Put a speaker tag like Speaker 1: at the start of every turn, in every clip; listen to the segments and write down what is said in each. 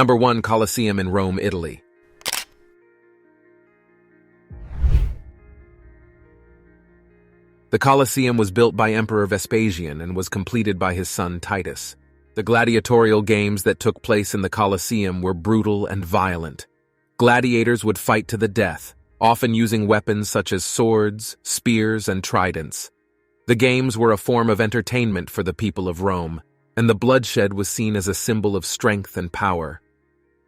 Speaker 1: Number 1. Colosseum in Rome, Italy. The Colosseum was built by Emperor Vespasian and was completed by his son Titus. The gladiatorial games that took place in the Colosseum were brutal and violent. Gladiators would fight to the death, often using weapons such as swords, spears, and tridents. The games were a form of entertainment for the people of Rome, and the bloodshed was seen as a symbol of strength and power.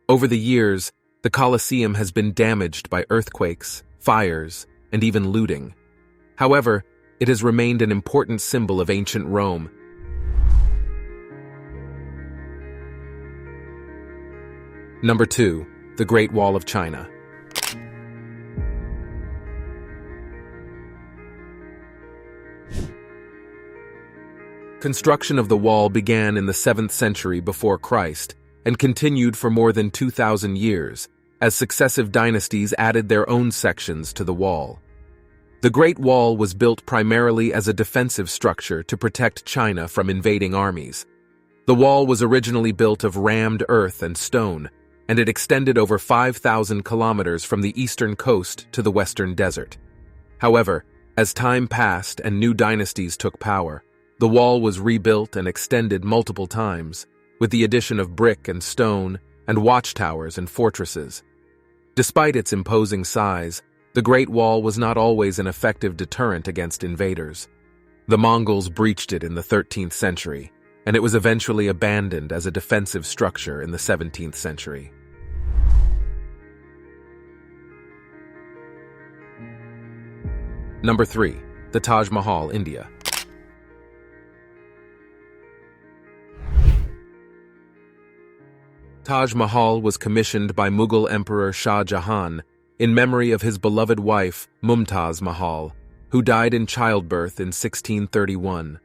Speaker 1: Over the years, the Colosseum has been damaged by earthquakes, fires, and even looting. However, it has remained an important symbol of ancient Rome. Number 2. The Great Wall of China. Construction of the wall began in the 7th century before Christ and continued for more than 2,000 years, as successive dynasties added their own sections to the wall. The Great Wall was built primarily as a defensive structure to protect China from invading armies. The wall was originally built of rammed earth and stone, and it extended over 5,000 kilometers from the eastern coast to the western desert. However, as time passed and new dynasties took power, the wall was rebuilt and extended multiple times, with the addition of brick and stone and watchtowers and fortresses. Despite its imposing size, the Great Wall was not always an effective deterrent against invaders. The Mongols breached it in the 13th century, and it was eventually abandoned as a defensive structure in the 17th century. Number 3. The Taj Mahal, India. Taj Mahal was commissioned by Mughal Emperor Shah Jahan in memory of his beloved wife, Mumtaz Mahal, who died in childbirth in 1631.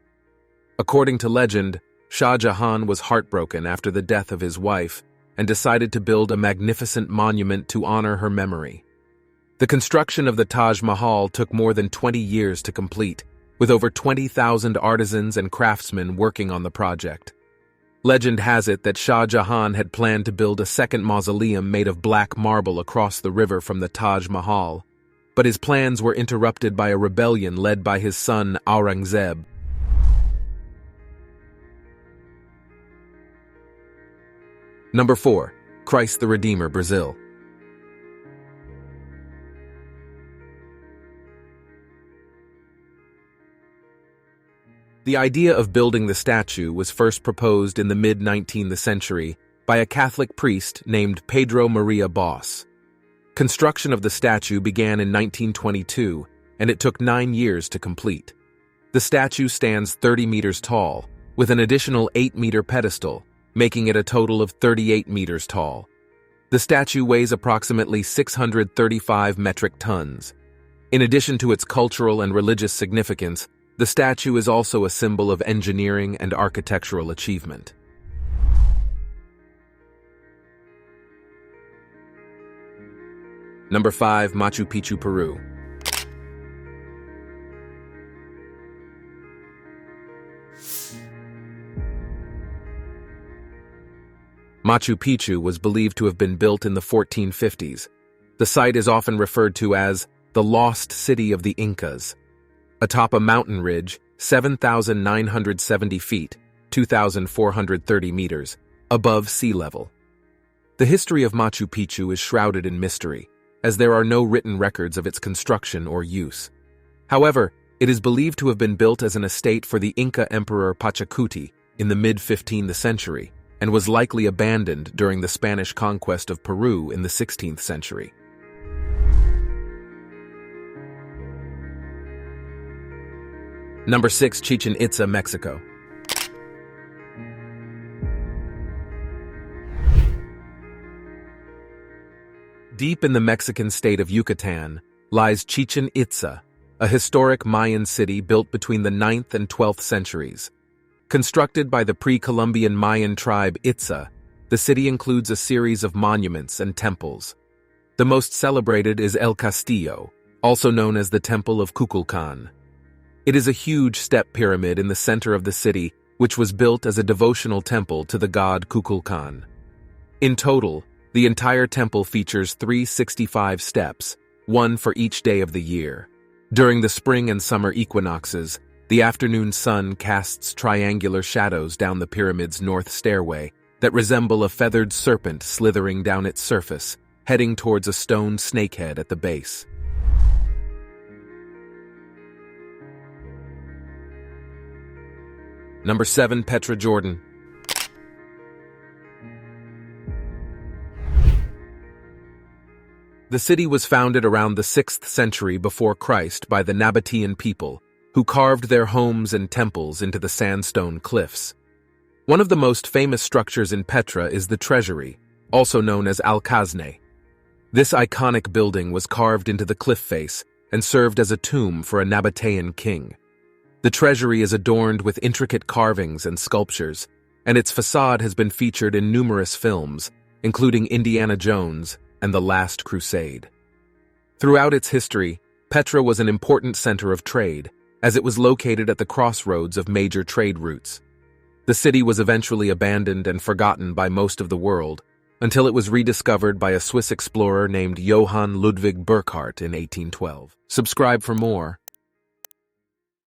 Speaker 1: According to legend, Shah Jahan was heartbroken after the death of his wife and decided to build a magnificent monument to honor her memory. The construction of the Taj Mahal took more than 20 years to complete, with over 20,000 artisans and craftsmen working on the project. Legend has it that Shah Jahan had planned to build a second mausoleum made of black marble across the river from the Taj Mahal, but his plans were interrupted by a rebellion led by his son Aurangzeb. Number 4. Christ the Redeemer, Brazil. The idea of building the statue was first proposed in the mid-19th century by a Catholic priest named Pedro Maria Bosch. Construction of the statue began in 1922, and it took 9 years to complete. The statue stands 30 meters tall, with an additional 8-meter pedestal, making it a total of 38 meters tall. The statue weighs approximately 635 metric tons. In addition to its cultural and religious significance, the statue is also a symbol of engineering and architectural achievement. Number 5. Machu Picchu, Peru. Machu Picchu was believed to have been built in the 1450s. The site is often referred to as the Lost City of the Incas. Atop a mountain ridge, 7,970 feet, 2,430 meters, above sea level. The history of Machu Picchu is shrouded in mystery, as there are no written records of its construction or use. However, it is believed to have been built as an estate for the Inca Emperor Pachacuti in the mid-15th century, and was likely abandoned during the Spanish conquest of Peru in the 16th century. Number 6. Chichén Itzá, Mexico. Deep in the Mexican state of Yucatan lies Chichén Itzá, a historic Mayan city built between the 9th and 12th centuries. Constructed by the pre-Columbian Mayan tribe Itzá, the city includes a series of monuments and temples. The most celebrated is El Castillo, also known as the Temple of Kukulkan. It is a huge step pyramid in the center of the city, which was built as a devotional temple to the god Kukulkan. In total, the entire temple features 365 steps, one for each day of the year. During the spring and summer equinoxes, the afternoon sun casts triangular shadows down the pyramid's north stairway that resemble a feathered serpent slithering down its surface, heading towards a stone snakehead at the base. Number 7. Petra, Jordan. The city was founded around the 6th century before Christ by the Nabatean people, who carved their homes and temples into the sandstone cliffs. One of the most famous structures in Petra is the treasury, also known as Al-Kazne. This iconic building was carved into the cliff face and served as a tomb for a Nabatean king. The treasury is adorned with intricate carvings and sculptures, and its facade has been featured in numerous films, including Indiana Jones and The Last Crusade. Throughout its history, Petra was an important center of trade, as it was located at the crossroads of major trade routes. The city was eventually abandoned and forgotten by most of the world, until it was rediscovered by a Swiss explorer named Johann Ludwig Burckhardt in 1812. Subscribe for more.